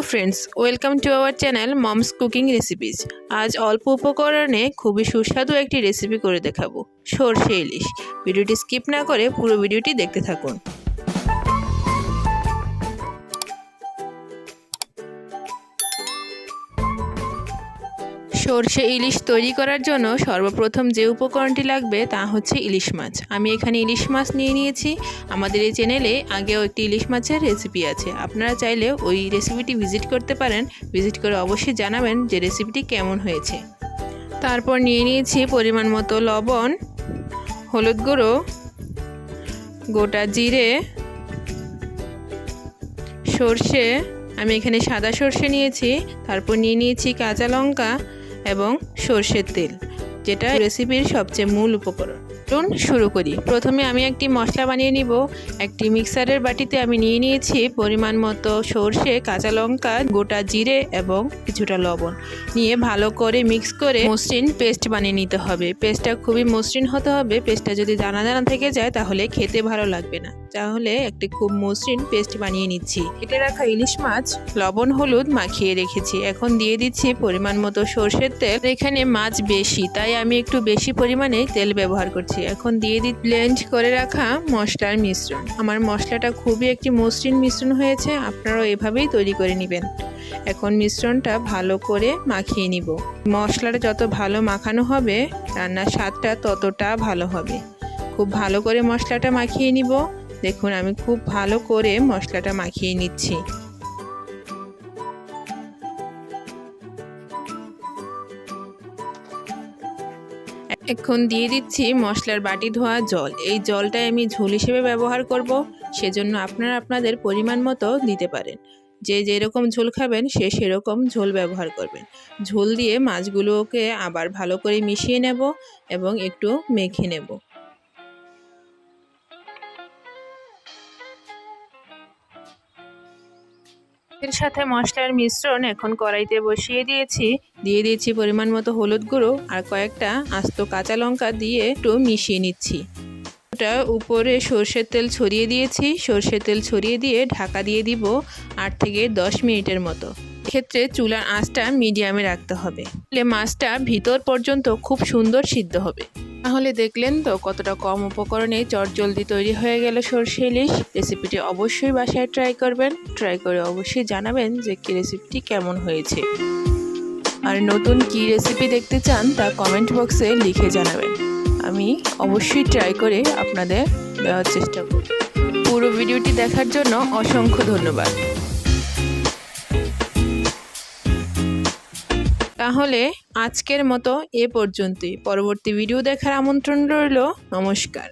Friends welcome to our channel mums cooking recipes. आज अल्प उपकरणे खूबই সুস্বাদু একটি রেসিপি করে দেখাবো সরষে ইলিশ। ভিডিওটি স্কিপ না করে পুরো ভিডিওটি দেখতে থাকুন। সরষে ইলিশ তৈরি করার জন্য সর্বপ্রথম যে উপকরণটি লাগবে তা হচ্ছে ইলিশ মাছ। আমি এখানে ইলিশ মাছ নিয়ে নিয়েছি। আমাদের এই চ্যানেলে আগেও একটি ইলিশ মাছের রেসিপি আছে, আপনারা চাইলে ওই রেসিপিটি ভিজিট করতে পারেন। ভিজিট করে অবশ্যই জানাবেন যে রেসিপিটি কেমন হয়েছে। তারপর নিয়ে নিয়েছি পরিমাণ মতো লবণ, হলুদ গুঁড়ো, গোটা জিরে, সরষে, আমি এখানে সাদা সরষে নিয়েছি। তারপর নিয়ে নিয়েছি কাঁচা লঙ্কা এবং সরষের তেল, যেটা রেসিপির সবচেয়ে মূল উপকরণ। শুরু করি। প্রথমে আমি একটি মশলা বানিয়ে নিব। একটি মিক্সারের বাটিতে আমি নিয়ে নিয়েছি পরিমাণ মতো সরষে, কাঁচা লঙ্কা, গোটা জিরে এবং কিছুটা লবণ নিয়ে ভালো করে মিক্স করে মসৃণ পেস্ট বানিয়ে নিতে হবে। পেস্টটা খুবই মসৃণ হতে হবে। পেস্টটা যদি দানা দানা থেকে যায় তাহলে খেতে ভালো লাগবে না। তাহলে একটি খুব মসৃণ পেস্ট বানিয়ে নিচ্ছি। কেটে রাখা ইলিশ মাছ লবণ হলুদ মাখিয়ে রেখেছি। এখন দিয়ে দিচ্ছি পরিমাণ মতো সরষের তেল। এখানে মাছ বেশি, তাই আমি একটু বেশি পরিমাণে তেল ব্যবহার করছি। এখন দিয়ে দিই ব্লেন্ড করে রাখা মশলার মিশ্রণ। আমার মশলাটা খুবই একটি মসৃণ মিশ্রণ হয়েছে, আপনারাও এভাবেই তৈরি করে নেবেন। এখন মিশ্রণটা ভালো করে মাখিয়ে নিব। মশলাটা যত ভালো মাখানো হবে রান্নার স্বাদটা ততটা ভালো হবে। খুব ভালো করে মশলাটা মাখিয়ে নিব। দেখুন আমি খুব ভালো করে মশলাটা মাখিয়ে নিচ্ছি। এখন দিয়ে দিচ্ছি মশলার বাটি ধোয়া জল। এই জলটাই আমি ঝোল হিসেবে ব্যবহার করব, সেজন্য আপনারা আপনাদের পরিমাণ মতো দিতে পারেন। যে যেরকম ঝোল খাবেন সে সেরকম ঝোল ব্যবহার করবেন। ঝোল দিয়ে মাছগুলোকে আবার ভালো করে মিশিয়ে নেব এবং একটু মেখে নেব। এর সাথে মশলার মিশ্রণ এখন কড়াইতে বসিয়ে দিয়ে দিয়েছি পরিমাণ মতো হলুদ গুঁড়ো আর কয়েকটা আস্ত কাঁচা লঙ্কা দিয়ে একটু মিশিয়ে নিচ্ছি। ওটা উপরে সরষের তেল ছড়িয়ে দিয়েছি। সরষের তেল ছড়িয়ে দিয়ে ঢাকা দিয়ে দিব 8 থেকে 10 মিনিটের মতো। ক্ষেত্রে চুলার আঁচটা মিডিয়ামে রাখতে হবে, তাহলে মাছটা ভিতর পর্যন্ত খুব সুন্দর সিদ্ধ হবে। তাহলে দেখলেন তো কতটা কম উপকরণে চটজলদি তৈরি হয়ে গেল সরষে ইলিশ। রেসিপিটি অবশ্যই বাসায় ট্রাই করবেন। ট্রাই করে অবশ্যই জানাবেন যে কি রেসিপিটি কেমন হয়েছে। আর নতুন কি রেসিপি দেখতে চান তা কমেন্ট বক্সে লিখে জানাবেন। আমি অবশ্যই ট্রাই করে আপনাদের দেওয়ার চেষ্টা করব। পুরো ভিডিওটি দেখার জন্য অসংখ্য ধন্যবাদ। তাহলে আজকের মতো এ পর্যন্তই। পরবর্তী ভিডিও দেখার আমন্ত্রণ রইল। নমস্কার।